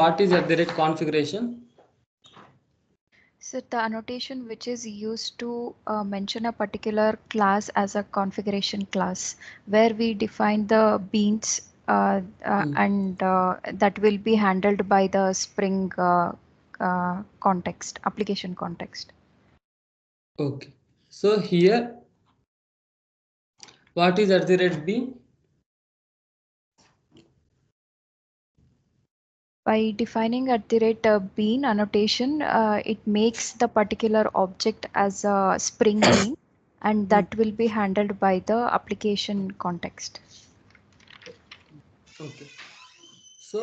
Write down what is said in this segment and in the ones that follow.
what is @configuration? So the annotation which is used to mention a particular class as a configuration class, where we define the beans and that will be handled by the Spring context, application context. Okay. So here, what is @bean? By defining @bean annotation, it makes the particular object as a Spring bean, and that will be handled by the application context. Okay. So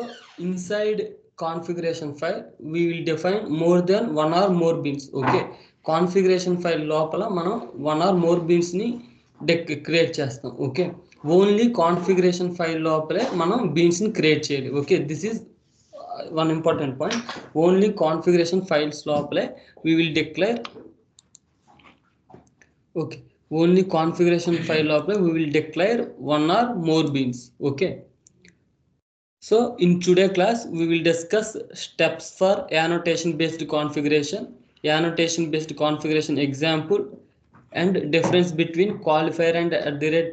inside configuration file, we will define more than one or more beans. Okay. Configuration file లోపల మనం one or more beans ని create చేస్తాం. Okay. Only configuration file లోపలే మనం beans ని create చేయాలి. Okay. This is one important point. Only configuration files లోపలే we will declare. Okay. Only configuration file లోపలే we will declare one or more beans. Okay. So in today's class, we will discuss steps for annotation based configuration example, and difference between qualifier and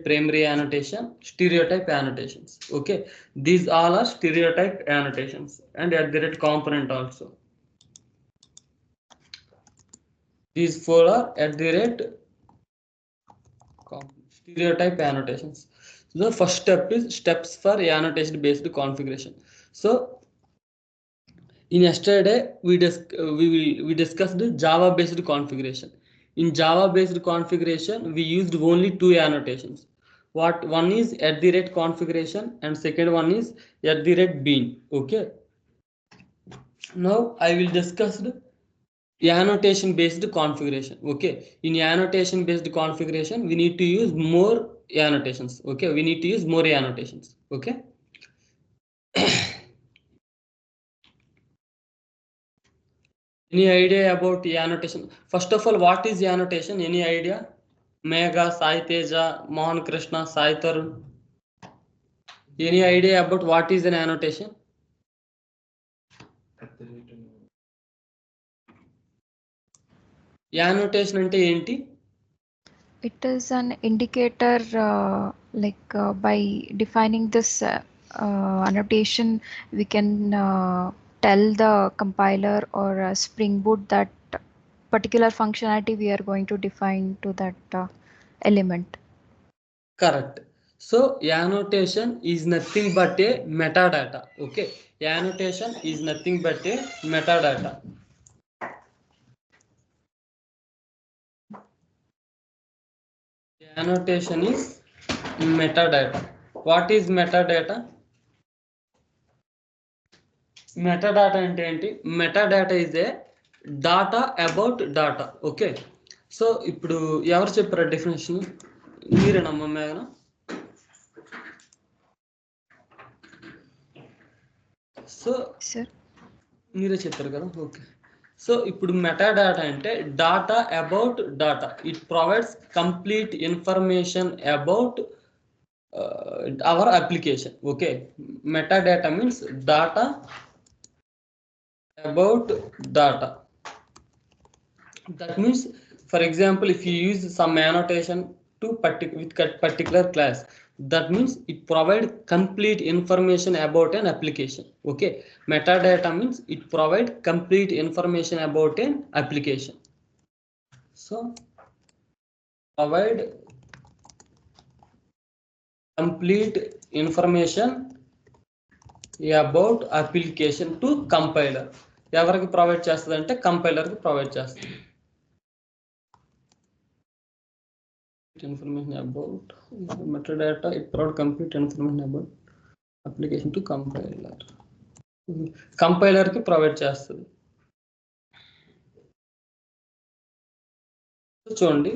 primary annotation, stereotype annotations. Okay, these all are stereotype annotations, and component also. These four are stereotype annotations. So the first step is steps for annotation based configuration. So in yesterday we discussed Java based configuration. In Java based configuration, we used only two annotations. One is @configuration and second one is @bean. Okay. Now I will discuss the annotation based configuration. Okay. In annotation based configuration, we need to use more annotations. Okay. We need to use more annotations. Okay. Any idea about annotation? First of all, what is annotation? Any idea? Megha, Sai Teja, Mohan Krishna, Sai Tarun. Any idea about what is an annotation? Annotation ante enti? It is an indicator, by defining this annotation, we can tell the compiler or Spring Boot that particular functionality we are going to define to that element. Correct. So annotation is nothing but a metadata. Okay. Annotation is nothing but a metadata. Annotation is metadata. What is metadata? Metadata అంటే ఏంటి? Metadata is a data about data. Okay. So ఇప్పుడు ఎవరు చెప్పారు definition? మీరేనమ్మా మేఘన? So మీరే చెప్పారు కదా. Okay. So ఇప్పుడు మెటాడాటా అంటే data about data. It provides complete information about our application. Okay. Metadata means data about data. That means, for example, if you use some annotation to particular class, that means it provide complete information about an application. Okay. Metadata means it provide complete information about an application. So provide complete information about application to compiler. ఎవరికి provide చేస్తుంది అంటే కంపైలర్కి provide చేస్తుంది. Information about metadata, it provide complete information about application to compiler. Compiler కి provide చేస్తుంది. చూడండి,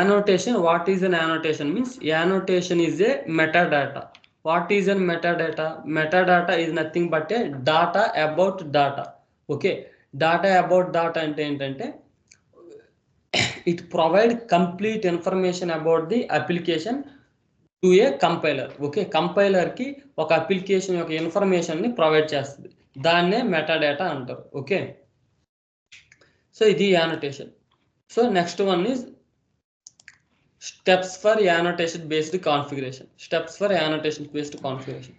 annotation. What is an annotation? Means annotation is a metadata. What is a metadata? Metadata is nothing but a data about data. Okay. Data about data అంటే ఏంటంటే it provide complete information about the application to a compiler. Okay, కంపైలర్కి ఒక application యొక్క ఇన్ఫర్మేషన్ని provide చేస్తుంది, దాన్నే metadata అంటారు. Okay, so ఇది annotation. So next one is steps for annotation based configuration. Steps for annotation based configuration.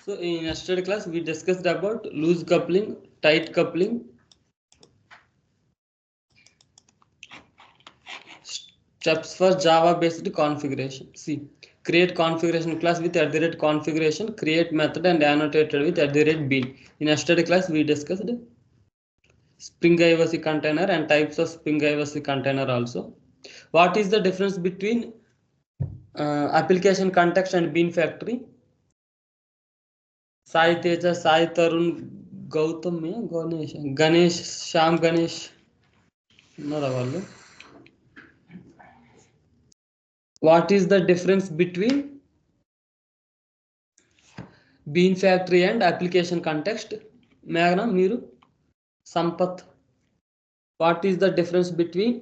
So in yesterday's class we discussed about loose coupling, tight coupling, steps for Java based configuration. See, create configuration class with @configuration, create method and annotated with @bean. In yesterday's class we discussed Spring IOC container and types of Spring IOC container also. What is the difference between application context and bean factory? Sai Teja, Sai Tarun, Gautam, Ganesh, Sham Ganesh. What is the difference between bean factory and application context? Magna, Miru, Sampath. What is the difference between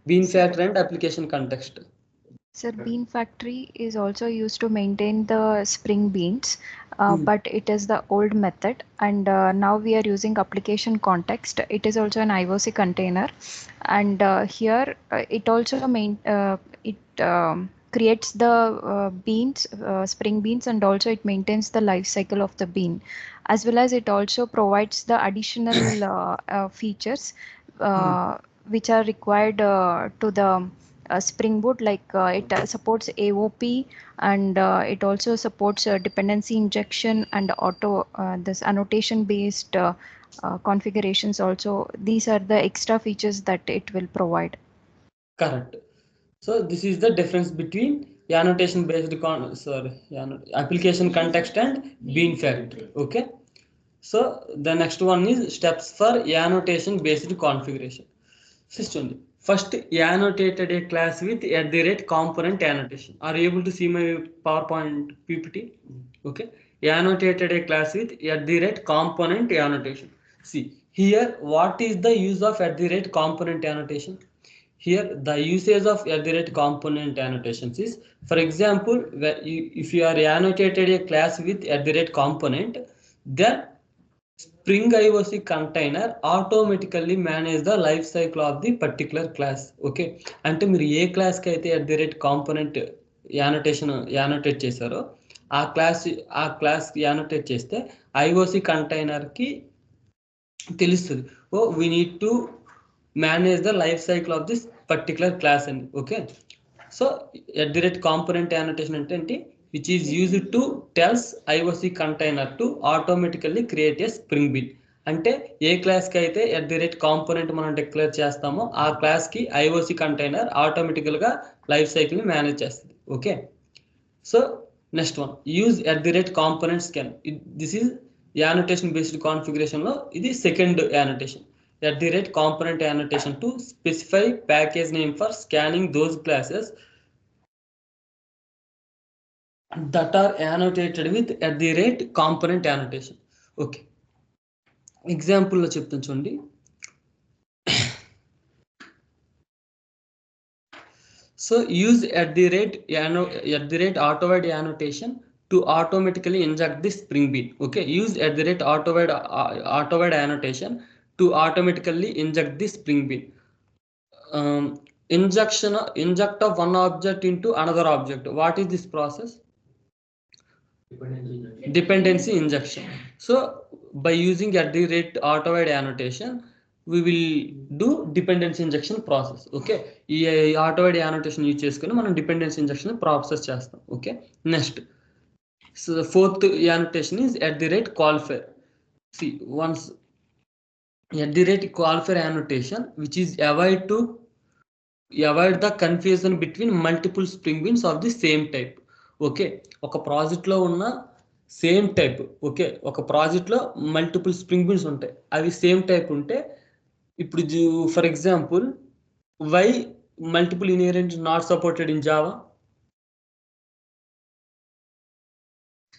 bean factory and application context? Sir, bean factory is also used to maintain the Spring Beans, but it is the old method, and now we are using application context. It is also an IOC container, and here it also creates the beans, Spring Beans, and also it maintains the life cycle of the bean, as well as it also provides the additional features which are required to the Spring Boot, like it supports AOP, and it also supports dependency injection and this annotation based configurations also. These are the extra features that it will provide. Correct. So this is the difference between annotation based application context and bean factory. Okay, so the next one is steps for annotation based configuration. System. First, annotated a class with @component annotation. Are you able to see my PowerPoint PPT? Okay, annotated a class with @component annotation. See here, what is the use of @component annotation? Here the usage of component annotations is, for example, if you are annotated a class with component, then Spring IOC container automatically manage the life cycle of the particular class. Okay, అంటే మీరు ఏ class కి అయితే @component యానోటేట్ చేశారో ఆ class యానోటేట్ చేస్తే IOC container కి తెలుస్తుంది, ఓ we need to manage the life cycle of this particular class అని. ఓకే, సో @component annotation అంటే ఏంటి, which is used to tells IOC container to automatically create a Spring Bean. అంటే ఏ class కి అయితే @component మనం declare చేస్తామో ఆ class కి IOC కంటైనర్ ఆటోమేటికల్ గా లైఫ్ సైకిల్ ని మేనేజ్ చేస్తుంది. Okay, so next one use @component scan. This is annotation based configuration లో ఇది second annotation. @component annotation to specify package name for scanning those classes that are annotated with @component annotation. Okay, example లో చెప్తాను చూడండి. So use @autowide annotation to automatically inject this Spring Bean. Okay, use @autowide annotation to automatically inject this Spring Bean. Inject of one object into another object. What is this process? Dependency injection. So by using @autowide annotation we will do dependency injection process. Okay, ఈ autowide annotation use చేసుకొని మనం dependency injection process చేస్తాం. Okay, next so the fourth annotation is @qualifier. See, once @qualifier annotation which is avoid the confusion between multiple Spring Beans of the same type. Okay, ఒక project లో ఉన్న same type. Okay, ఒక project లో multiple spring beans ఉంటాయి, అవి same type ఉంటే ఇప్పుడు for example why multiple inherent not supported in Java?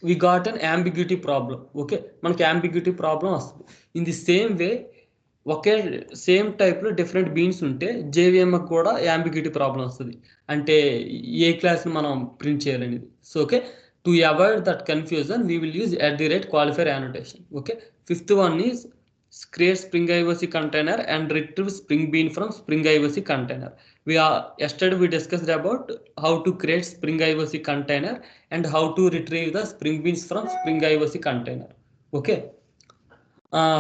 We got an ambiguity problem. Okay, మనకి ambiguity problem వస్తుంది. In the same way okay same టైప్లో different beans ఉంటే జేవిఎంకి కూడా ambiguity ప్రాబ్లం వస్తుంది. అంటే ఏ క్లాస్ని మనం ప్రింట్ చేయాలనేది. So okay, to avoid that confusion we will use @qualifier annotation. Okay, fifth one is create Spring IOC container and retrieve Spring Bean from Spring IOC container. Yesterday we discussed about how to create Spring IOC container and how to retrieve the Spring Beans from Spring IOC container. Okay,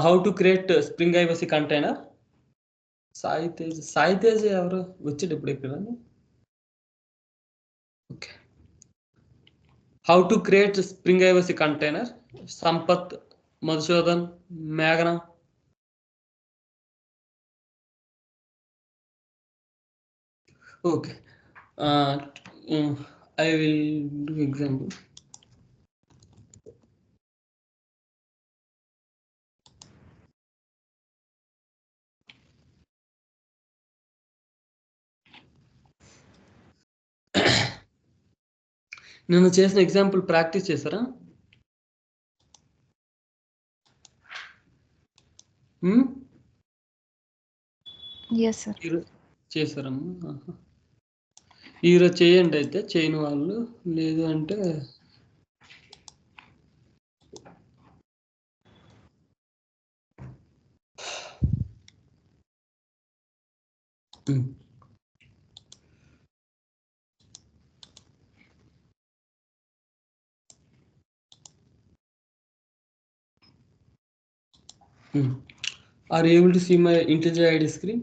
how to create Spring IOC container? Sai Tej ఎవరు వచ్చేది ఇప్పుడు ఇక్కడ? Okay, how to create Spring IOC container? Sampath, Madhusudan, మేఘన. Okay, I will do example. నేను చేసిన example practice చేశారా? Yes, sir. చేశారమ్మా? ఈరోజు చేయండి. అయితే చేయని వాళ్ళు, లేదు అంటే are you able to see my IntelliJ IDE screen?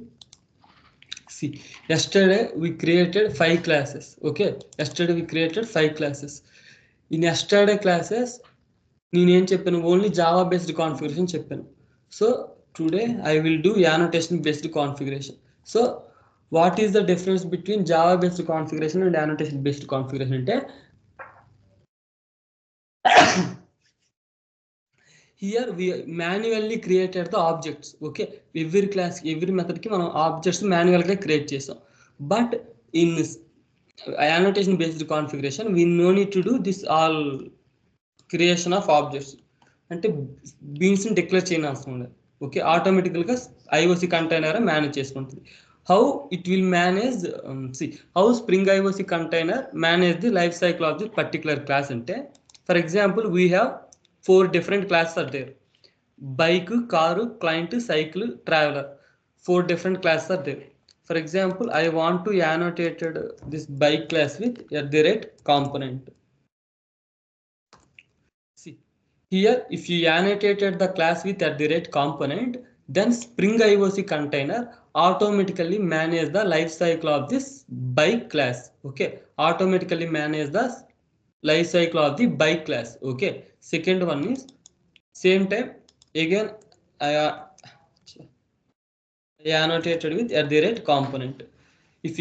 See, yesterday we created 5 classes. Okay, yesterday we created 5 classes. In yesterday classes నేనేం చెప్పాను? ఓన్లీ జావా బేస్డ్ కాన్ఫిగరేషన్ చెప్పాను. So today I will do annotation based configuration. So what is the difference between Java based configuration and annotation based configuration అంటే, here we manually created the objects. Okay, every class, every method ki మనం objects manual గా create చేసాం. But in annotation based configuration we no need to do this all creation of objects. అంటే beans ని declare చేయని అవసరం లేదు. Okay, automatical గా IOC container manage చేసుకుంటుంది. How it will manage, how spring IOC container manage the life cycle of the particular class అంటే, for example we have 4 different classes are there. Bike, car, client, cycle, traveler. 4 different classes are there. For example, I want to annotate this bike class with @component. See, here if you annotated the class with @component, then Spring IOC container automatically manage the life cycle of this bike class. Okay, automatically manage the life cycle of the bike class. Okay, second one is same time again I annotated with @component. If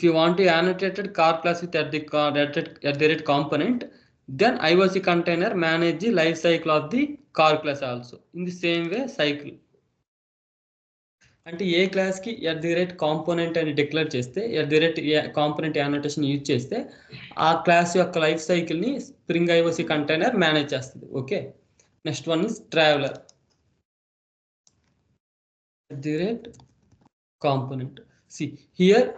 you want to annotated car class with @component, then IOC container manage the life cycle of the car class also. In the same way cycle అంటే ఏ క్లాస్కి @component అని declare చేస్తే, component annotation use చేస్తే ఆ class యొక్క life సైకిల్ని spring IOC container manage చేస్తుంది. Okay, next one is traveller @component. See here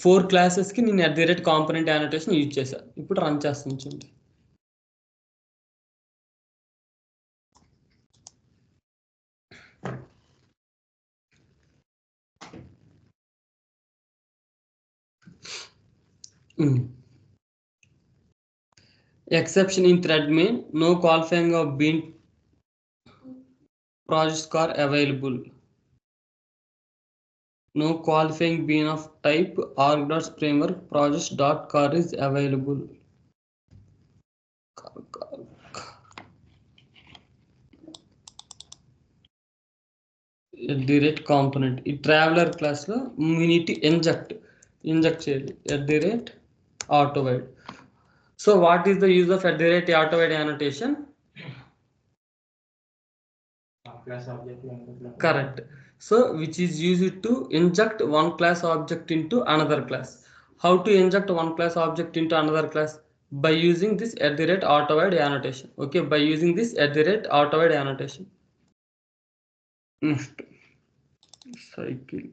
4 క్లాసెస్కి నేను @కాంపోనెంట్ యానోటేషన్ యూజ్ చేశాను. ఇప్పుడు రన్ చేస్తాను చూడండి. Exception in thread main, no qualifying of bean projects are available. No qualifying bean of type arg.framework projects.car is available. @component ఈ traveller class లో we need to inject చేయాలి @autovoid. So what is the use of @autovoid annotation? Correct. So which is used to inject one class object into another class. How to inject one class object into another class? By using this @autoid annotation. Okay, by using this @autoid annotation. Next, cycle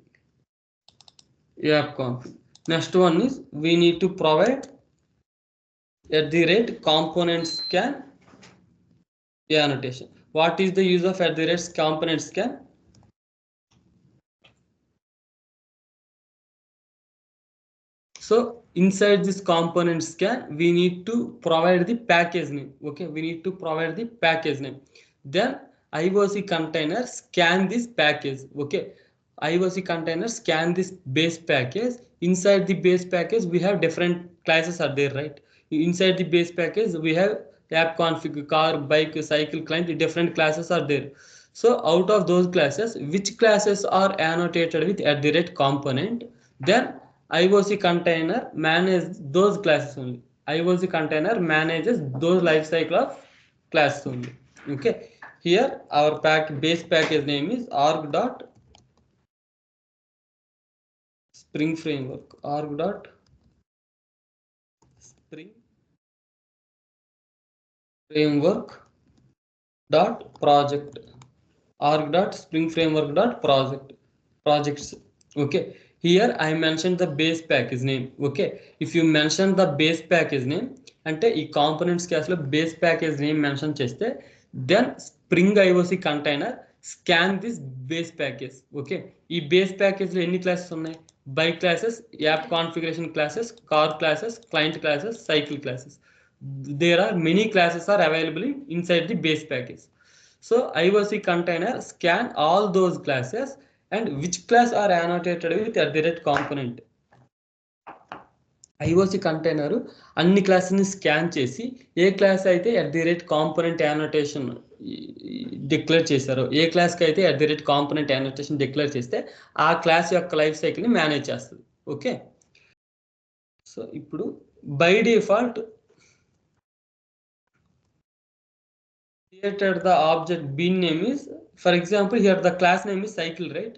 app config. Next one is we need to provide @component scan annotation. What is the use of @component scan? So inside this component scan, we need to provide the package name. Okay, we need to provide the package name. Then IOC container scan this package. Okay, IOC container scan this base package. Inside the base package, we have different classes are there, right? Inside the base package, we have app config, car, bike, cycle, client. Different classes are there. So out of those classes, which classes are annotated with @component? Then IOC container manages those classes only. IOC container manages those lifecycle of classes only. Okay. Here our base package name is org.spring framework. Org.spring framework dot project. Org.spring framework dot projects. Okay. Here I mentioned the base package name. Okay. If you mention the base package name, అంటే ఈ components class లో base package name mention చేస్తే then Spring IOC container scan this base package. Okay, ఈ base package లో ఎన్ని classes ఉన్నాయి? Bike classes, app configuration classes, car classes, client classes, cycle classes. There are many classes are available inside the base package. So IOC container scan all those classes and which class are annotated with @component. IOC container అన్ని క్లాసెస్ని scan చేసి ఏ class అయితే @component annotation declare చేశారో, ఏ క్లాస్కి అయితే @component annotation declare చేస్తే ఆ class యొక్క life సైకిల్ని manage చేస్తుంది. ఓకే, సో ఇప్పుడు by default created the object bean name is, for example, here the class name is cycle, right?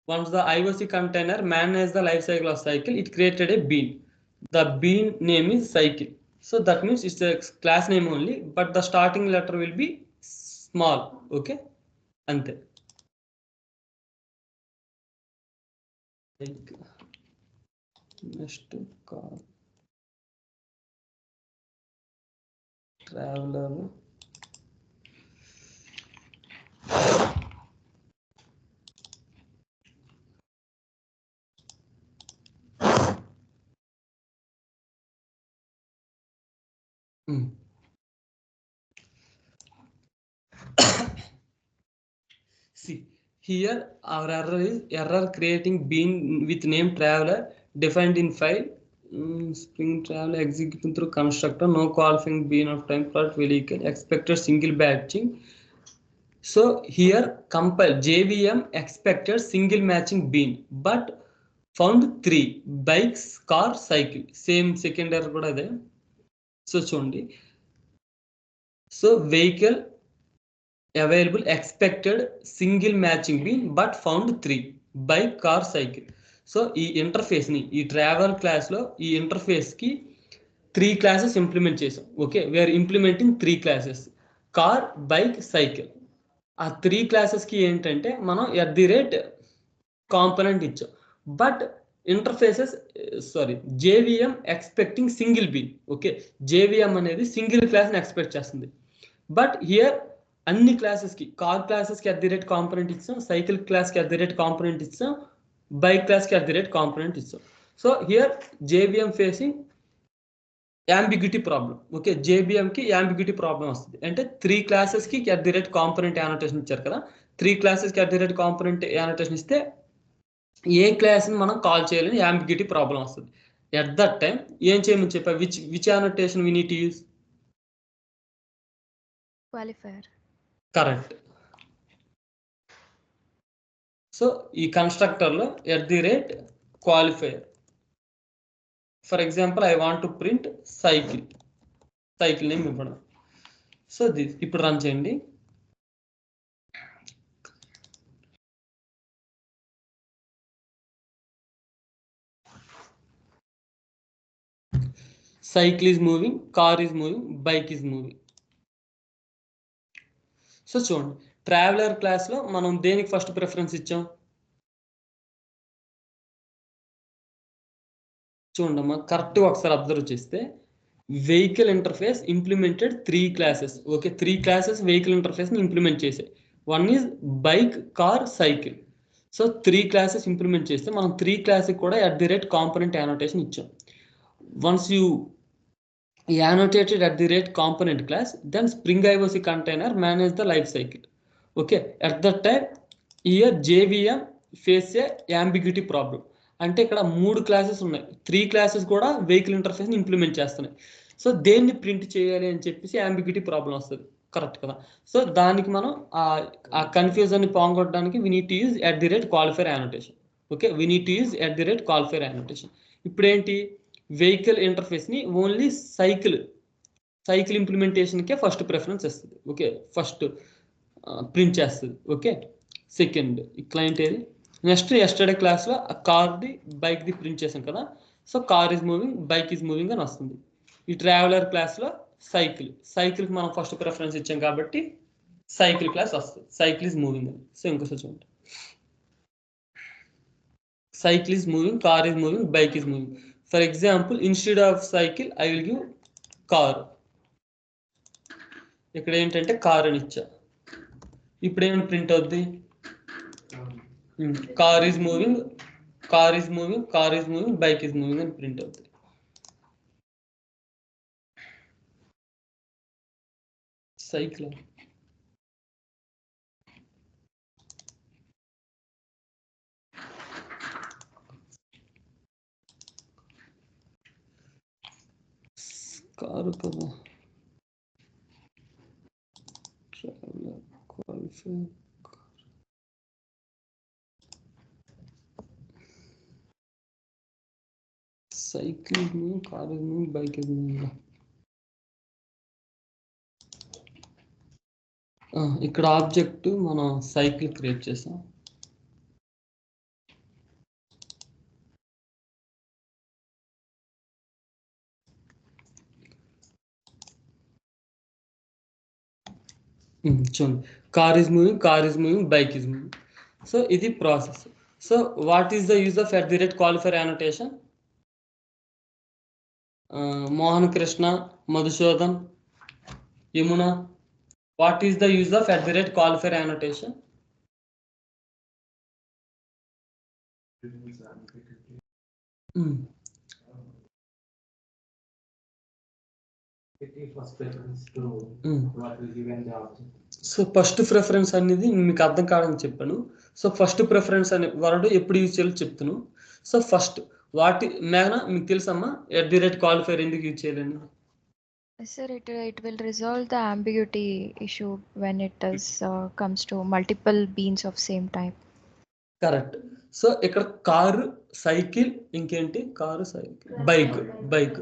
Once the IOC container managed the life cycle of cycle, it created a bean. The bean name is cycle. So that means it's a class name only, but the starting letter will be small. Okay, ante. Next car, traveler. See, here our error is creating bean with name traveler defined in file. Spring traveler executing through constructor, no qualifying bean of time plot vehicle, expected single batching. So here compile JVM expected single matching bean, but found 3 bikes, car, cycle. Same second error kuda ide. So చూడండి, so vehicle available expected single matching bean but found 3 bike, car, cycle. So ఈ interface ని ఈ travel class లో ఈ interface కి 3 classes implement చేసాం. Okay, we are implementing 3 classes, car, bike, cycle. ఆ 3 classes కి ఏంటంటే మనం @component ఇచ్చాం, but interfaces JVM expecting single bean. Okay, JVM అనేది సింగిల్ క్లాస్ ని ఎక్స్పెక్ట్ చేస్తుంది. బట్ హియర్ అన్ని క్లాసెస్ కి, కార్ క్లాసెస్ కి @component ఇచ్చాం, సైకిల్ క్లాస్ కి @component ఇచ్చాం, బైక్ క్లాస్ కి @component ఇచ్చాం. So here JVM facing ambiguity problem. Okay, JVM కి ambiguity ప్రాబ్లం వస్తుంది. అంటే 3 క్లాసెస్ కి @component annotation ఇచ్చారు కదా, 3 క్లాసెస్ కి @component annotation ఇస్తే ఏ క్లాస్ ని మనం కాల్ చేయాలని ambiguity ప్రాబ్లం వస్తుంది. ఎట్ దట్ టైం ఏం చేయమని చెప్పా, which annotation we need to use? Qualifier. Correct. So ఈ కన్స్ట్రక్టర్ లో @qualifier. For example I want to print cycle name ఇవ్వడం. సో దిస్ ఇప్పుడు రన్ చేయండి. Cycle is moving, car is moving, bike is moving. So చూడండి, traveller క్లాస్లో మనం దేనికి first preference ఇచ్చాం? చూడమ్మా, కరెక్ట్గా ఒకసారి అబ్జర్వ్ చేస్తే vehicle interface implemented 3 classes. Okay, 3 classes vehicle ఇంటర్ఫేస్ని ఇంప్లిమెంట్ చేసాయి. One is bike, car, cycle. So 3 classes implement చేస్తే మనం 3 క్లాస్కి కూడా @కాంపోనెంట్ యానోటేషన్ ఇచ్చాం. Once you annotated @component class, then Spring IOC container manage the life cycle. Okay, at that time here JVM face a ambiguity problem. అంటే ఇక్కడ 3 classes ఉన్నాయి, 3 classes కూడా vehicle ఇంటర్ఫేస్ని ఇంప్లిమెంట్ చేస్తున్నాయి. సో దేన్ని ప్రింట్ చేయాలి అని చెప్పేసి ambiguity ప్రాబ్లం వస్తుంది. కరెక్ట్ కదా? సో దానికి మనం ఆ కన్ఫ్యూజన్ని పోగొట్టడానికి we need to use @qualifier annotation. Okay, we need to use @qualifier annotation. ఇప్పుడు ఏంటి, వెహికల్ ఇంటర్ఫేస్ని ఓన్లీ సైకిల్ ఇంప్లిమెంటేషన్కే ఫస్ట్ ప్రిఫరెన్స్ ఇస్తుంది. ఓకే, ఫస్ట్ ప్రింట్ చేస్తుంది. ఓకే, సెకండ్ క్లయింట్ ఏది, నెక్స్ట్ ఎస్టర్డే క్లాస్లో కార్ది బైక్ది ప్రింట్ చేసాం కదా. So car is moving, bike is moving అని వస్తుంది. ఈ ట్రావెలర్ క్లాస్లో సైకిల్కి మనం ఫస్ట్ ప్రిఫరెన్స్ ఇచ్చాం కాబట్టి సైకిల్ క్లాస్ వస్తుంది, సైకిల్ ఈజ్ మూవింగ్ అని. సో ఇంకోసారి చూడండి, cycle is moving, car is moving, bike is moving. For example, instead of cycle I will give car. ఇక్కడ ఏంటంటే కార్ అని ఇచ్చా. ఇప్పుడు ఏమైనా ప్రింట్ అవుద్ది, car is moving, car is moving, car is moving, bike is moving అని print అవుతుంది. Cycle car కదా, traveller qualifier, cycle is moving, car is moving, bike is moving. ఇక్కడ ఆబ్జెక్ట్ మనం సైకిల్ క్రియేట్ చేసాం. చూడండి, car is moving, car is moving, bike is moving. So ఇది process. So what is the use of @qualifier annotation? Mohan Krishna, Madhusudan, Yamuna, what is the use of @qualifier annotation? So first preference అనేది మీకు అర్థం కావడానికి చెప్పాను. So first preference అనే word ఎప్పుడు use చేయాలో చెప్తాను. సో ఫస్ట్ మేఘన మీకు తెలుసమ్మా @qualifier ఎందుకు యూజ్ చేయాలని? Sir, it will resolve the ambiguity issue when it comes to multiple beans of same type. Correct. So ఇక్కడ కారు, సైకిల్, ఇంకేంటి, car, cycle, bike.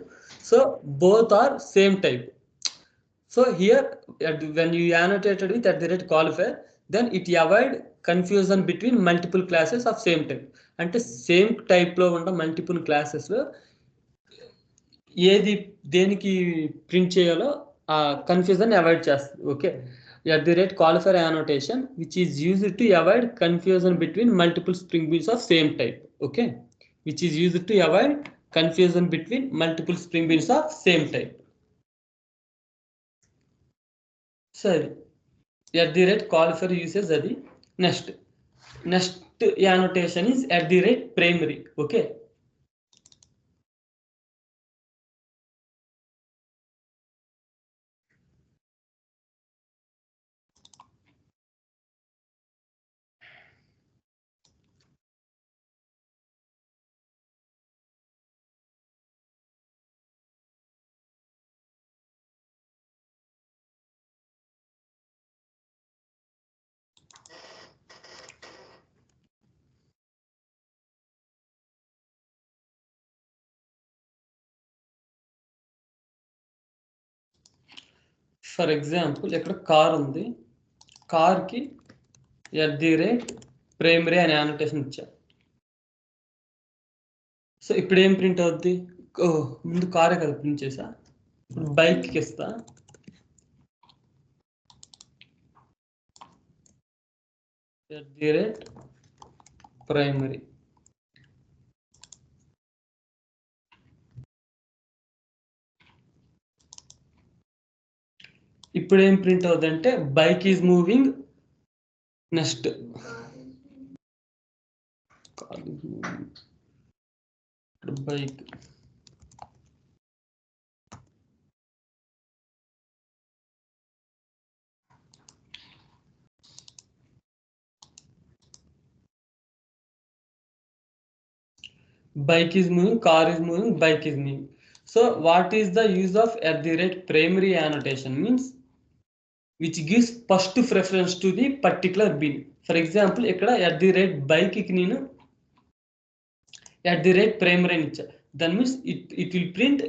So both are same type. So here when you annotated with @qualifier, then it avoid confusion between multiple classes of same type. అంటే same టైప్లో ఉన్న multiple క్లాసెస్లో ఏది దేనికి print చేయాలో ఆ కన్ఫ్యూజన్ అవాయిడ్ చేస్తుంది. Okay, @qualifier annotation which is used to avoid confusion between multiple string beans of same type. Okay, which is used to avoid confusion between multiple string beans of same type. సరే, @qualifier uses అది. Next annotation is @primary. Okay, for example ఇక్కడ car ఉంది, కార్కి @primary అనే annotation ఇచ్చా. So ఇప్పుడు ఏం print అవుద్ది, ముందు కారే కదా ప్రింట్ చేసా, బైక్కి ఇస్తా. ప్రైమరీ ఇప్పుడు ఏం ప్రింట్ అవుతుందంటే bike is moving. Next bike bike is moving, car is moving, bike is moving. So what is the use of primary annotation? Means which gives first preference to the particular bin. For example, ikkada bike ki nenu primary ani icha. That means it will print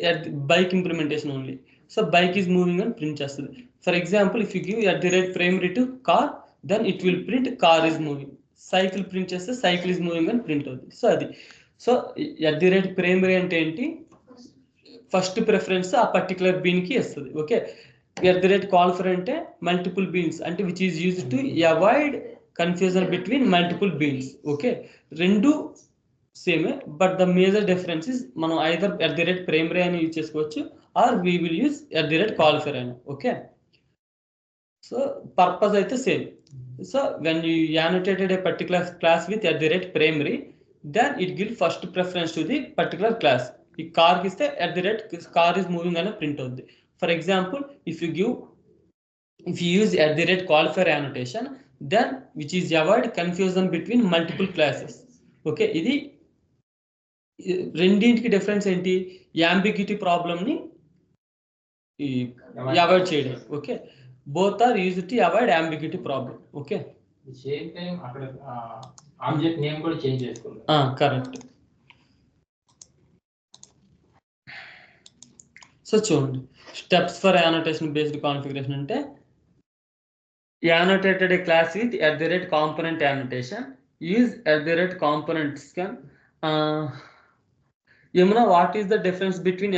bike implementation only. So bike is moving and print chestadi. For example, if you give primary to car, then it will print car is moving. Cycle print chesthe cycle is moving and print avutadi. So adi. So primary అంటే ఏంటి, first preference ఆ particular బీన్కి ఇస్తుంది. Okay, qualifier అంటే multiple beans అంటే which is used to avoid confusion between multiple beans. Okay, రెండు సేమే, but the major difference is మనం ఐదర్ ప్రైమరీ అని యూజ్ చేసుకోవచ్చు or we will use qualifier అని. ఓకే, సో పర్పస్ అయితే same. So when you annotated a particular class with primary, then it gives first preference to the particular class. ఈ car కి ఇస్తే car is moving అని print అవుద్ది. For example if you use qualifier annotation, then which is avoid confusion between multiple classes. Okay, ఇది రెండింటికి difference ఏంటి, ambiguity problem ని avoid చేయడం. Okay, both are used to avoid ambiguity problem. Okay, same time అక్కడ object name కూడా change చేసుకోవాలి. Correct. So చూడండి, steps for annotation based configuration అంటే annotated a class with component annotation, use components can Yamuna, what is the difference between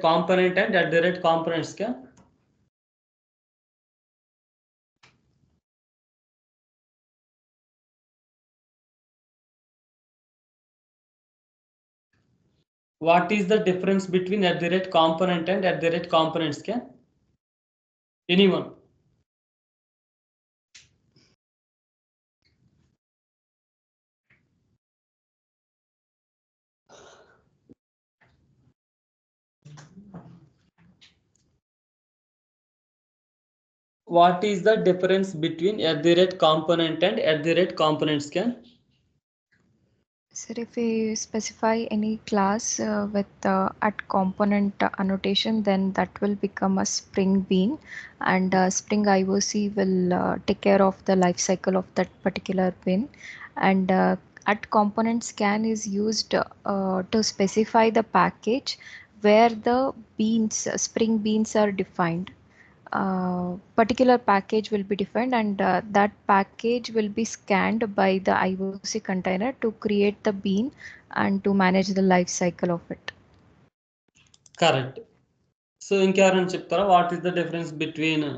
component and components can? What is the difference between component and components can? Anyone? What is the difference between component and components can? Sir, if we specify any class with at component annotation, then that will become a Spring Bean, and Spring IOC will take care of the life cycle of that particular bean. And at component scan is used to specify the package where the beans, Spring beans are defined. Particular package will be defined, and that package will be scanned by the IOC container to create the bean and to manage the life cycle of it. Correct. So ఇంకెవరైనా చెప్తారా, what is the difference between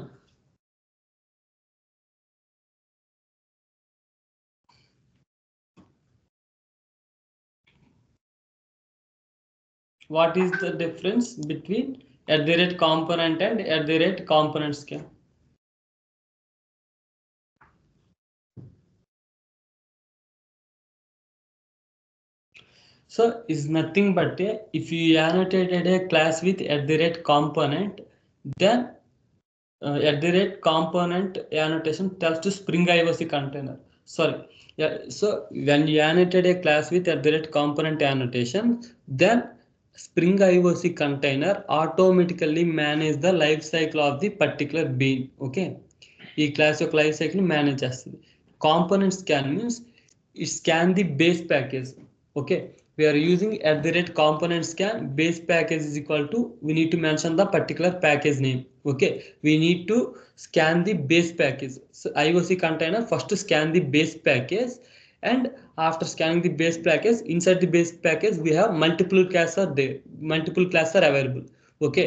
component and components can? So is nothing but if you annotated a class with component, then component annotation tells to Spring IOC container. Sorry, yeah. So when you annotate a class with component annotation, then Spring IOC container automatically manage the life cycle of the particular bean. Okay, ఈ class యొక్క life cycle manage చేస్తుంది. Component scan means it scan the base package. Okay, we are using component scan. Base package is equal to, we need to mention the particular package name. Okay, we need to scan the base package. So IOC container first scan the base package, and after scanning the base package, inside the base package we have multiple classes are there. multiple classes are available. Okay,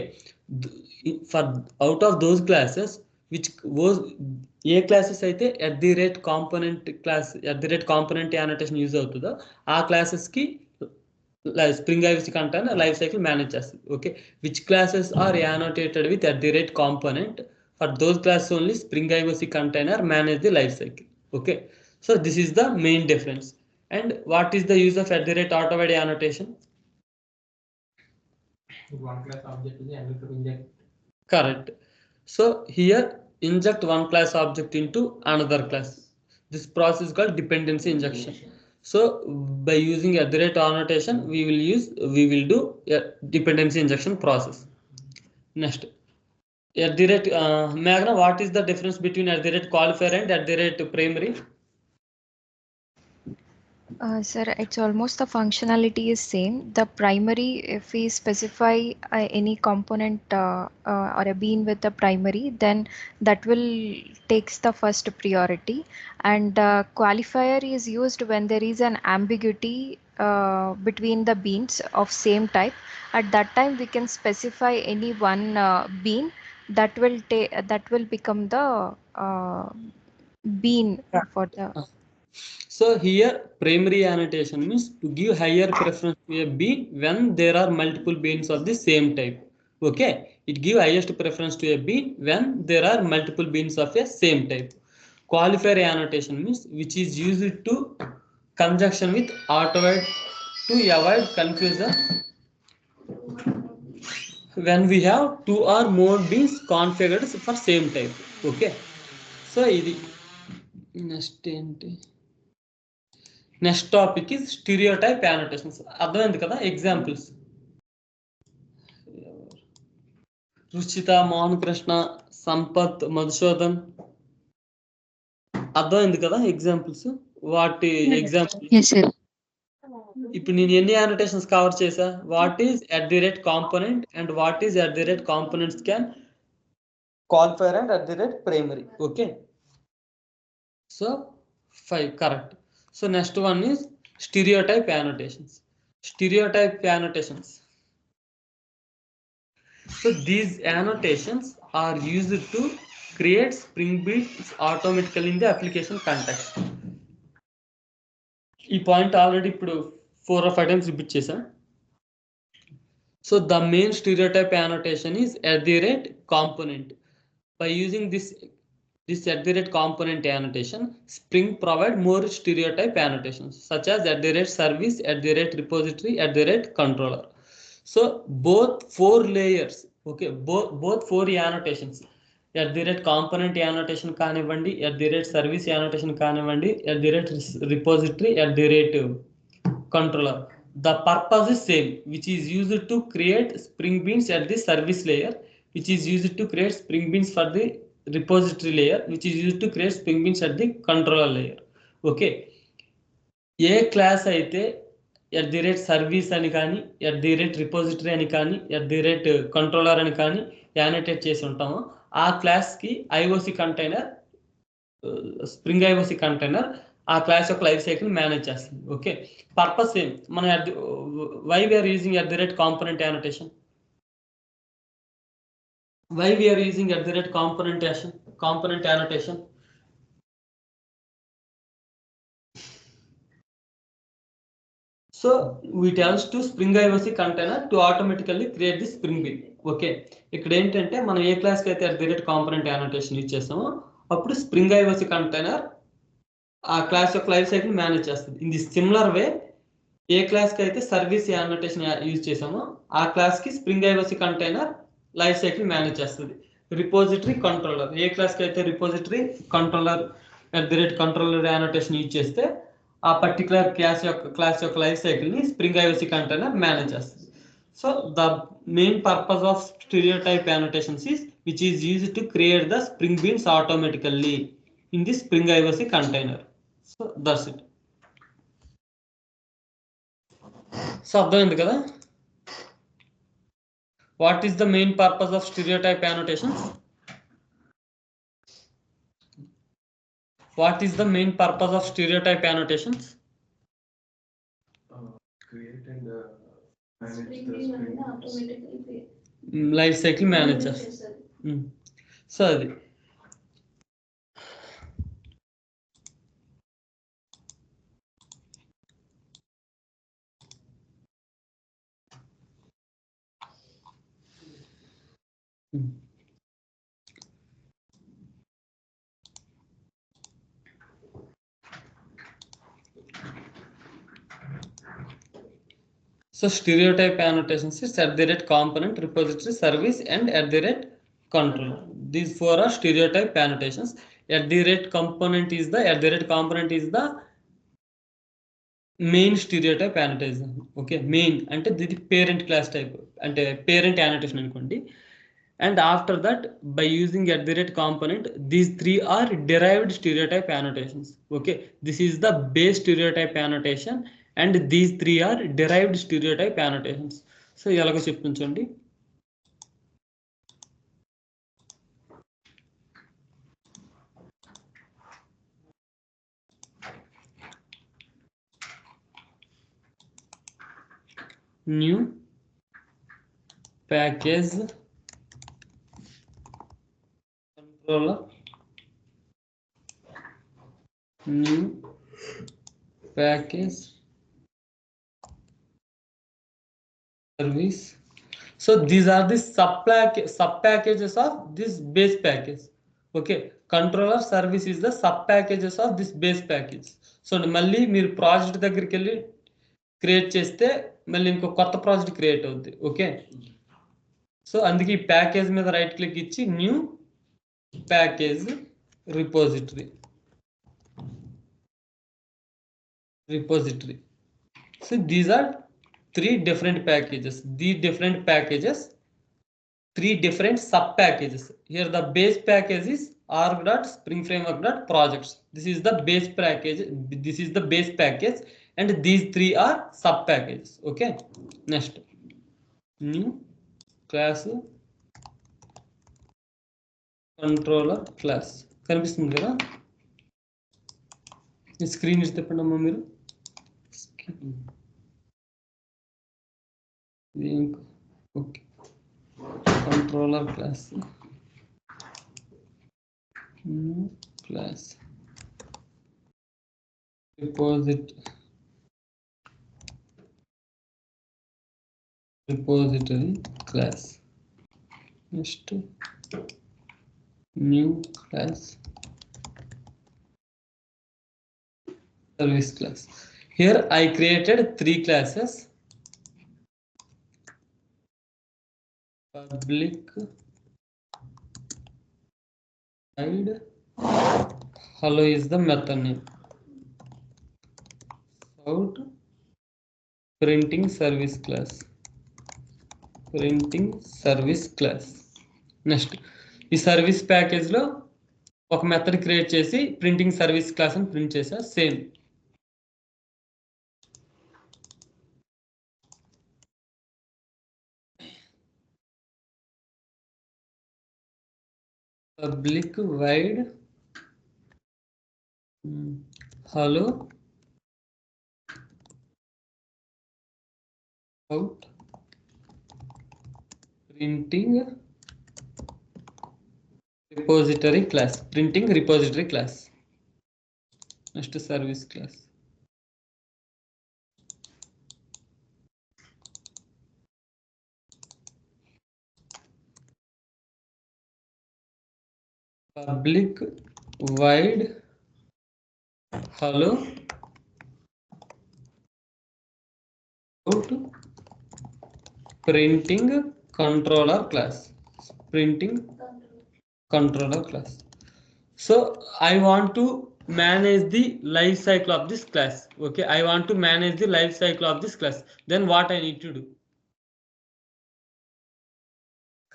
for out of those classes, which was ఏ classes అయితే at the rate component class at the rate component annotation use అవుతుందో ఆ క్లాసెస్కి Spring IOC container life cycle manage చేస్తుంది. Okay, which classes are annotated with at the rate component, for those classes only Spring IOC container manage the life cycle. Okay, so this is the main difference. And what is the use of at the rate auto-wide annotation? One class object is able to inject. Correct. So here inject one class object into another class. This process is called dependency injection. So by using at the rate annotation, we will do a dependency injection process. Next, at the rate Meghna, what is the difference between at the rate qualifier and at the rate primary? Sir, it's almost the functionality is same. The primary, if we specify any component or a bean with the primary, then that will takes the first priority. And qualifier is used when there is an ambiguity between the beans of same type. At that time, we can specify any one bean that will become the bean for the. So here primary annotation means to give higher preference to a bean when there are multiple beans of the same type. Okay, it give highest preference to a bean when there are multiple beans of a same type. Qualifier annotation means which is used to conjunction with auto-wide to avoid confusion when we have two or more beans configured for same type. Okay, so ఇది next ఏంటి, next topic is stereotype annotations. అర్థమైంది కదా, examples Ruchita, Mohan Krishna, Sampath, Madhusudan, అర్థమైంది కదా examples. వాటి example ఇప్పుడు నేను ఎన్ని యానోటేషన్స్ కవర్ చేసా, what is at the rate component and what is at the rate components can qualifier and at the rate primary. Okay, so 5 correct. So next one is stereotype annotations. Stereotype annotations, so these annotations are used to create spring beats automatically in the application context. ఈ point already ఇప్పుడు 4 or 5 times repeat చేశా. So the main stereotype annotation is at the rate component. By using this at the rate component annotation, Spring provide more stereotype annotations such as at the rate service, at the rate repository, at the rate controller. So both 4 layers, okay, both 4 annotations, at the rate component annotation కానివ్వండి, at the rate service annotation కానివ్వండి, at the rate repository, at the rate controller, the purpose is same, which is used to create Spring beans at the service layer, which is used to create Spring beans for the repository layer, which is used to create Spring beans at the controller layer. Okay, A class అయితే at the rate service అని కానీ, at the rate repository అని కానీ, at the rate controller అని కానీ యానోటేట్ చేసి ఉంటామో ఆ క్లాస్కి IOC container, Spring IOC container ఆ క్లాస్ యొక్క లైఫ్ సైకిల్ మేనేజ్ చేస్తుంది. Okay, purpose same. మనం why we are using at the rate component annotation, why we are using at the rate component annotation? So we tells to Spring IOC container to automatically create the Spring bean. Okay, ఇక్కడ ఏంటంటే మనం ఏ క్లాస్కి అయితే at the rate component annotation use చేస్తామో అప్పుడు Spring IOC container ఆ class యొక్క life cycle manage చేస్తుంది. ఇన్ ది సిమిలర్ వే ఏ క్లాస్కి అయితే సర్వీస్ యానోటేషన్ యూజ్ చేసామో ఆ క్లాస్కి Spring IOC container life cycle manage చేస్తుంది. రిపోజిటరీ కంట్రోలర్ ఏ క్లాస్కి అయితే repository controller at the rate controller annotation use చేస్తే ఆ పర్టికులర్ క్లాస్ యొక్క లైఫ్ సైకిల్ని Spring IOC కంటైనర్ మేనేజ్ చేస్తుంది. So the main purpose of stereotype annotations is which is used to create the Spring beans automatically in the Spring IOC container. So that's it. So అర్థమైంది కదా, what is the main purpose of stereotype annotations? What is the main purpose of stereotype annotations? Create and life cycle manage చేస్తుంది. So అది So stereotype annotations is at the rate component, repository, service, and at the rate control. These four are stereotype annotations. At the rate component is the main stereotype annotation. Okay, main అంటే ఇది parent class type అంటే parent annotation అనుకోండి. And after that, by using at the rate component, these three are derived stereotype annotations. Okay, this is the base stereotype annotation and these three are derived stereotype annotations. So ఎలాగో చెప్తుంచండి. New package controller, new package service. So these are the sub packages of this base package. Okay, controller service is the sub packages of this base package. So మళ్ళీ మీరు project దగ్గరికి వెళ్ళి create చేస్తే మళ్ళీ ఇంకో కొత్త project create అవుద్ది. Okay, so అందుకే ఈ ప్యాకేజ్ మీద రైట్ క్లిక్ ఇచ్చి new package repository. So these are three different packages. These different packages, three different sub packages. Here the base package is org.springframework.projects. This is the base package. This is the base package, and these three are sub packages. Okay, next new class controller class. కనిపిస్తుంది కదా, ఈ screen ఇస్తే చెప్పండమ్మా మీరు. Okay, controller class, new class repository class. Next new class service class. Here I created three classes: public, void, hello is the method name, out, printing service class. Next ఈ service package లో ఒక method create చేసి printing service class అని print చేసా. Same public wide hello out printing repository class. Next service class. Public void hello out printing controller class. So I want to manage the life cycle of this class. Okay, I want to manage the life cycle of this class. Then what I need to do?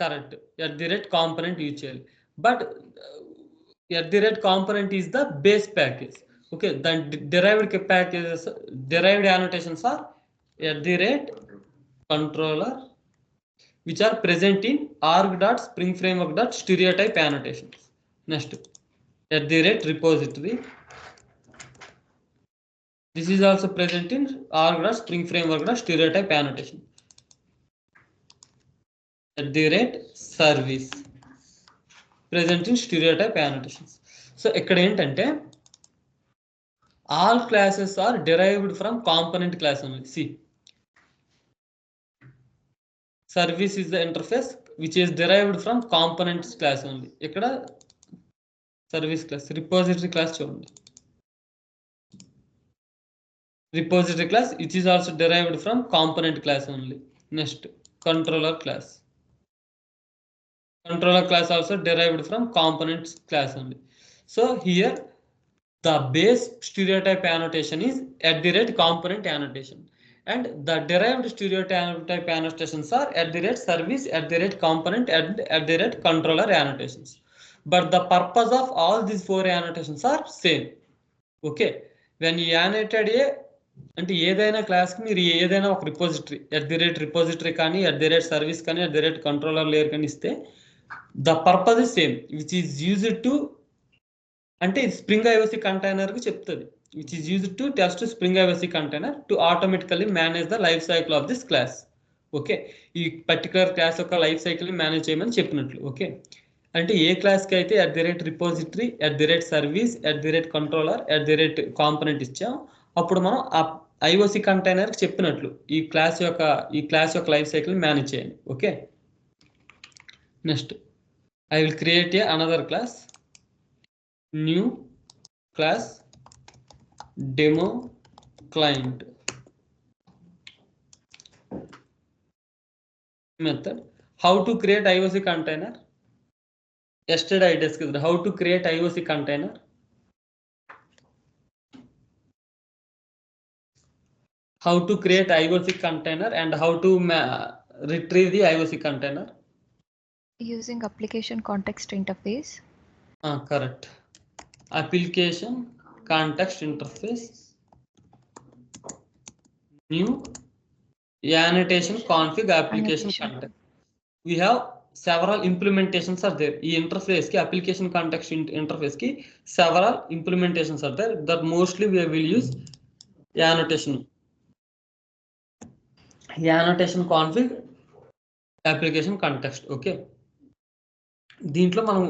Correct, at the rate component UCL, but at the rate component is the base package. Okay, then derived packages, derived annotations are at the rate controller, which are present in org.springframework.stereotype annotations. Next, at the rate repository, this is also present in org.springframework.stereotype annotation. service present in stereotype annotations. So ఇక్కడ ఏంటంటే all classes are derived from component class only. See, service is the interface which is derived from components class only. ఇక్కడ service class, repository class చూడండి. Repository class which is also derived from component class only. Next, controller class. Controller class also derived from components class only. So here the base stereotype annotation is @component annotation, and the derived stereotype annotations are @service, @component, and @controller annotations. But the purpose of all these four annotations are same. Okay, when you annotated a అంటే ఏదైనా class కి మీరు ఏదైనా ఒక repository repository కానీ service కానీ controller layer కానీ ఇస్తే the purpose is same, which is used to అంటే స్ప్రింగ్ ఐఓసి కంటైనర్ కి చెప్తుంది, which is used to test spring IOC container to automatically manage the life cycle of this class. Okay, ఈ particular class యొక్క life cycle ని manage చేయమని చెప్పినట్లు. Okay, అంటే ఏ class కి అయితే రిపోజిటరీ సర్వీస్ కంట్రోలర్ కాంపోనెంట్ ఇచ్చాం, అప్పుడు మనం ఆ ఐఓసి కంటైనర్ చెప్పినట్లు ఈ క్లాస్ యొక్క లైఫ్ సైకిల్ మేనేజ్ చేయండి. Okay, next I will create a another class, new class demo client method. How to create IOC container. yesterday I discussed how to create IOC container. How to create IOC container and how to retrieve the IOC container using application context interface. Correct. Application context interface, new annotation config application context. We have several implementations are there. ఈ interface ki application context interface ki several implementations are there, that mostly we will use annotation config application context. Okay, దీంట్లో మనం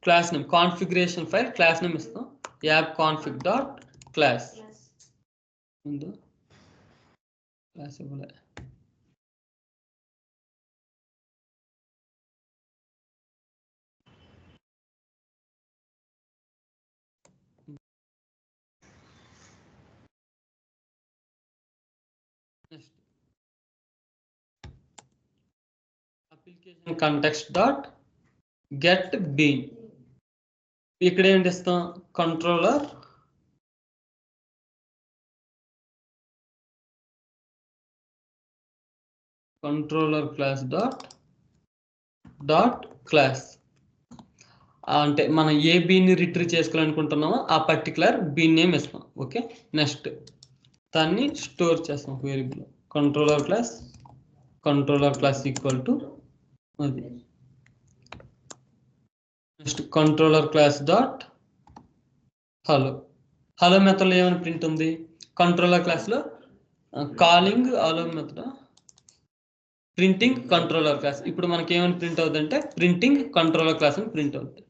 class name configuration file class name ఇస్తాం, app config dot class ఉందో class ఇవ్వలే. Application context dot get bean. ఇక్కడ ఏంటి ఇస్తాం, controller class dot class. అంటే మనం ఏ బీన్ రిట్రీవ్ చేసుకోవాలనుకుంటున్నామో ఆ పర్టికులర్ బీన్ నేమ్ ఇస్తాం. ఓకే, నెక్స్ట్ దాన్ని స్టోర్ చేస్తాం variable controller class equal to అది. Next controller class dot hello method లో ఏమైనా ప్రింట్ ఉంది, కంట్రోలర్ క్లాస్ లో calling hello method printing controller class. ఇప్పుడు మనకి ఏమైనా ప్రింట్ అవుతుంది అంటే ప్రింటింగ్ కంట్రోలర్ క్లాస్ అని ప్రింట్ అవుతుంది.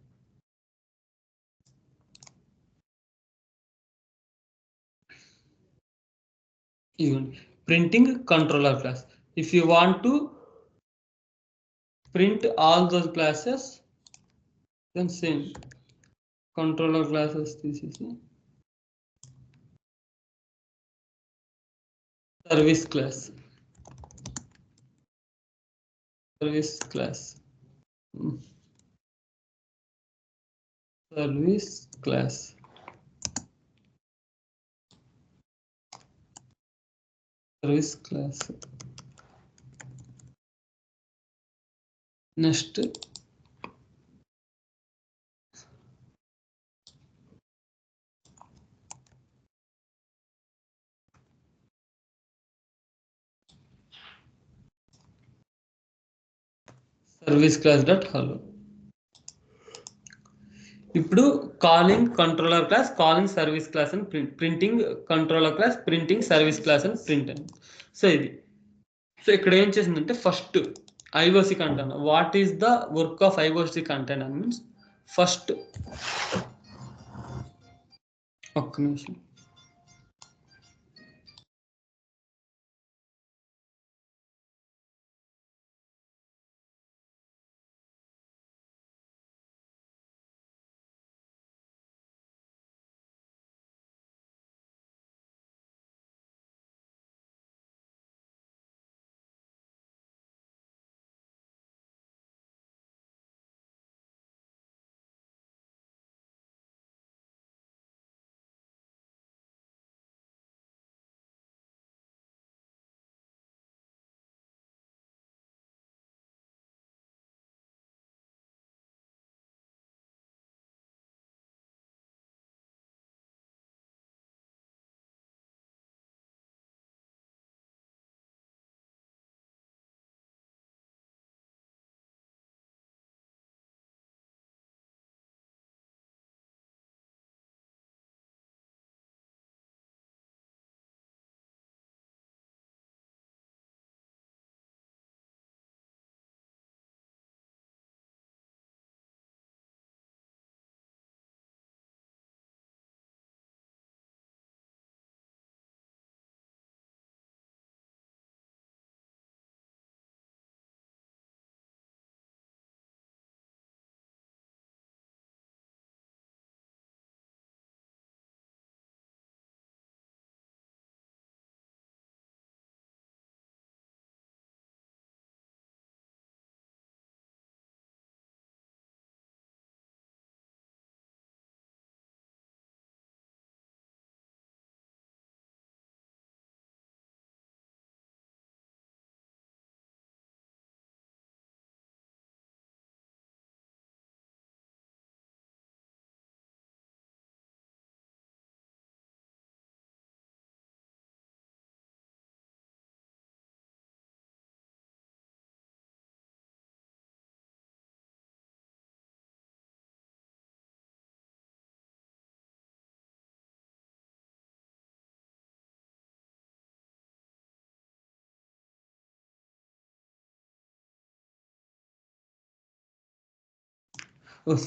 printing controller class. If you want to print all those classes, then same controller classes, this is service class service class next service class dot hello. ఇప్పుడు calling controller class, calling service class అని printing controller class, printing service class అని print అయింది. So ఇది so ఇక్కడ ఏం చేసిందంటే first IOC container. What is the work of IOC container means first ఒక్క నిమిషం.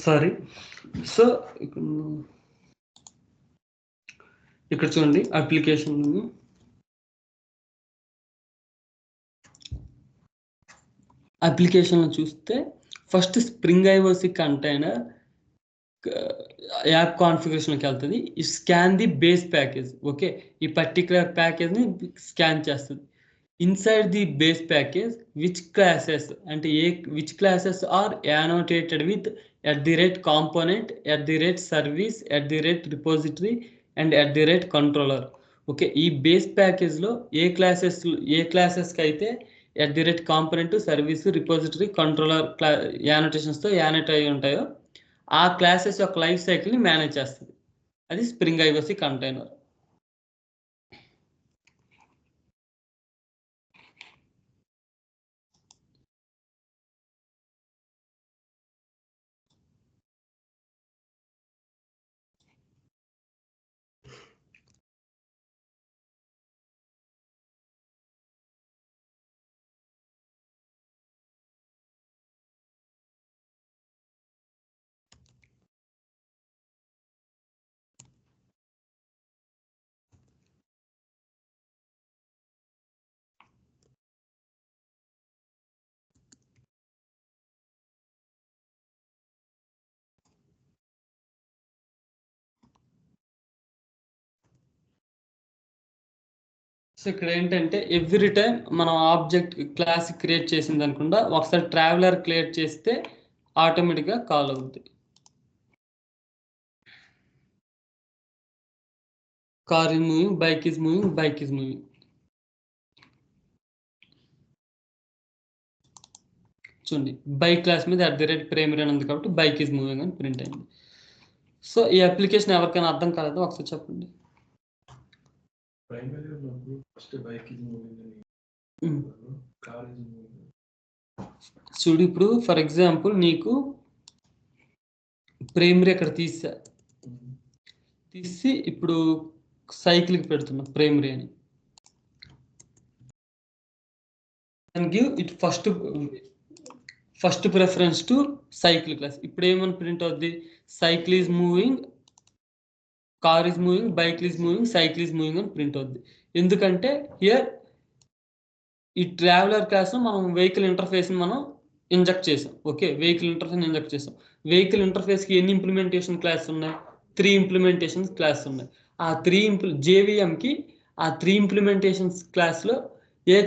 సారీ. సో ఇక్కడ చూడండి అప్లికేషన్ చూస్తే first Spring IOC container app కాన్ఫిగరేషన్కి వెళ్తుంది. ఈ scan the base package. Okay, ఈ పర్టికులర్ ప్యాకేజ్ని స్కాన్ చేస్తుంది. Inside the base package which classes అంటే which classes are annotated with @component, @service, @repository and @controller. Okay, ఈ బేస్ ప్యాకేజ్లో ఏ క్లాసెస్కి అయితే @component, సర్వీస్, రిపోజిటరీ, కంట్రోలర్ యానోటేషన్స్తో యానోట్ అయి ఉంటాయో ఆ క్లాసెస్ యొక్క లైఫ్ సైకిల్ని మేనేజ్ చేస్తుంది. అది స్ప్రింగ్ IOC కంటైనర్. సో ఇక్కడ ఏంటంటే ఎవ్రీ టైం మనం ఆబ్జెక్ట్ క్లాస్ క్రియేట్ చేసింది అనుకుండా ఒకసారి ట్రావెలర్ క్రియేట్ చేస్తే ఆటోమేటిక్గా కాల్ అవుతుంది. Car is moving, bike is moving, bike is moving. చూడండి బైక్ క్లాస్ మీద @primary అని ఉంది కాబట్టి బైక్ ఈజ్ మూవింగ్ అని ప్రింట్ అయింది. సో ఈ అప్లికేషన్ ఎవరికైనా అర్థం కాలేదో ఒకసారి చెప్పండి. చూడు ఇప్పుడు ఫర్ ఎగ్జాంపుల్ నీకు ప్రైమరీ అక్కడ తీసి ఇప్పుడు సైకిల్కి పెడుతున్నా ప్రైమరీ అని. and give it first preference to cycle class. ఇప్పుడు ఏమని ప్రింట్ అవుద్ది, cycle is moving, car is moving, bike is moving, cycle is moving అని ప్రింట్ అవుద్ది. ఎందుకంటే హియర్ ఈ ట్రావెలర్ క్లాస్లో మనం వెహికల్ ఇంటర్ఫేస్ని మనం ఇంజెక్ట్ చేసాం. ఓకే, వెహికల్ ఇంటర్ఫేస్ ఇంజెక్ట్ చేసాం. వెహికల్ ఇంటర్ఫేస్కి ఎన్ని ఇంప్లిమెంటేషన్ క్లాస్ ఉన్నాయి, 3 ఇంప్లిమెంటేషన్ క్లాస్ ఉన్నాయి. ఆ 3 జేవిఎంకి ఆ 3 ఇంప్లిమెంటేషన్స్ క్లాస్లో ఏ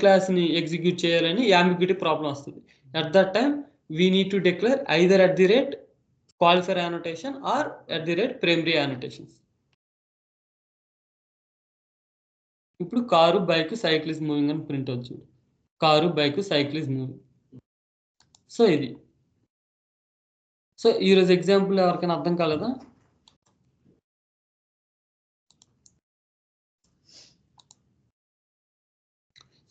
క్లాస్ని ఎగ్జిక్యూట్ చేయాలని ambiguity ప్రాబ్లం వస్తుంది. At that time we need to declare either at the rate qualifier annotation or at the rate primary annotations. ఇప్పుడు car, bike, cycle is moving అని print అవుతుంది. Car, bike, cycle is moving. So ఇది. So ఈరోజు example ఎవరికైనా అర్థం కాలేదా?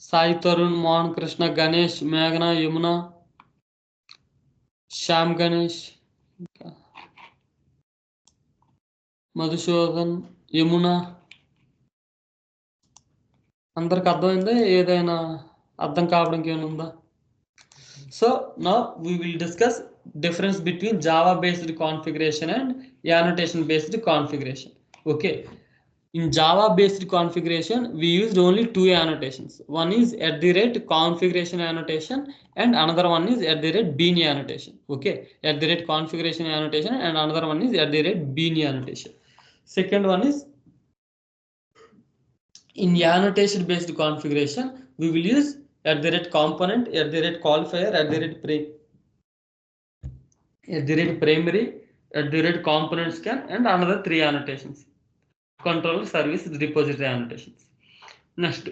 సాయి, తరుణ్, మోహన్ కృష్ణ, గణేష్, మేఘన, యమున, శ్యామ్ గణేష్, మధుసూదన్, యమున, అందరికి అర్థమైందా? ఏదైనా అర్థం కావడానికి ఏమైనా ఉందా? So now we will discuss difference between Java based configuration and annotation based configuration. Okay, in Java based configuration we used only 2 annotations. One is at the rate configuration annotation and another one is at the rate bean annotation. Okay, at the rate configuration annotation and another one is at the rate bean annotation. Second one is in annotation based configuration we will use at the rate component, at the rate qualifier, at the rate primary, at the rate component scan and another 3 annotations. Controller, service, repository annotations. Next,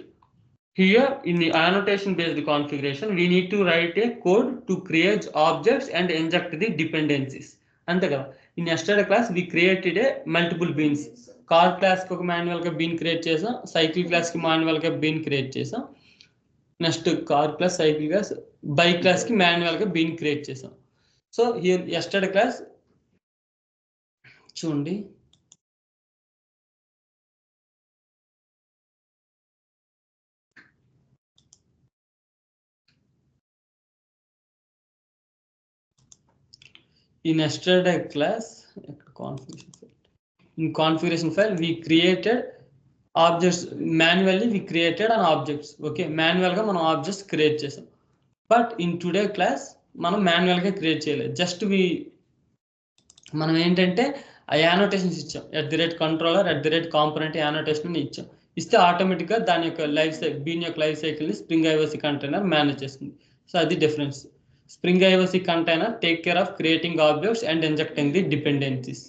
here in the annotation based configuration we need to write a code to create objects and inject the dependencies. అంతే కదా. In yesterday class we created a multiple beans. Car క్లాస్కి ఒక మాన్యువల్గా been create చేసాం, cycle క్లాస్కి మాన్యువల్గా been create చేసాం. Next car class, cycle class, bike క్లాస్కి మాన్యువల్గా బీన్ క్రియేట్ చేసాం. సో హియర్ yesterday క్లాస్ చూడండి. In yesterday class, in configuration file we created objects manually. We created an objects. Okay, manual ga మనం objects create చేసాం. But in today class మనం manual గా create చేయలేదు. Just మనం ఏంటంటే ఆ యానోటేషన్స్ ఇచ్చాం. at the rate controller, at the rate component annotation ఇచ్చాం. ఇస్తే ఆటోమేటిక్గా దాని యొక్క లైఫ్ సైకిల్, బీన్ యొక్క లైఫ్ సైకిల్ని స్ప్రింగ్ ఐఓసి కంటైనర్ మేనేజ్ చేస్తుంది. సో అది difference. Spring IOC container take care of creating objects and injecting the dependencies.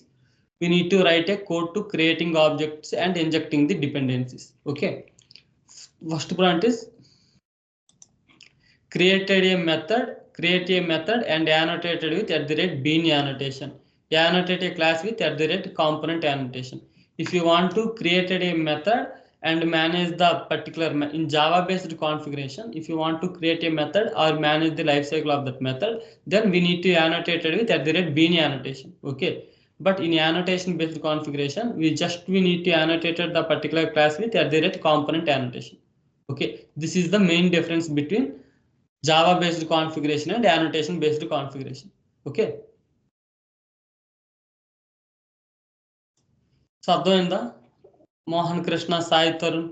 We need to write a code to creating objects and injecting the dependencies. Okay. First point is create a method and annotated with at the rate bean annotation. Annotate a class with at the rate component annotation. If you want to create a method and manage the particular in Java based configuration, if you want to create a method or manage the life cycle of that method, then we need to annotate it with at the rate bean annotation. Okay, but in annotation based configuration we need to annotate the particular class with at the rate component annotation. Okay, this is the main difference between Java based configuration and annotation based configuration. Okay, so అర్థమైందా? మోహన్ కృష్ణ, సాయి తరుణ్,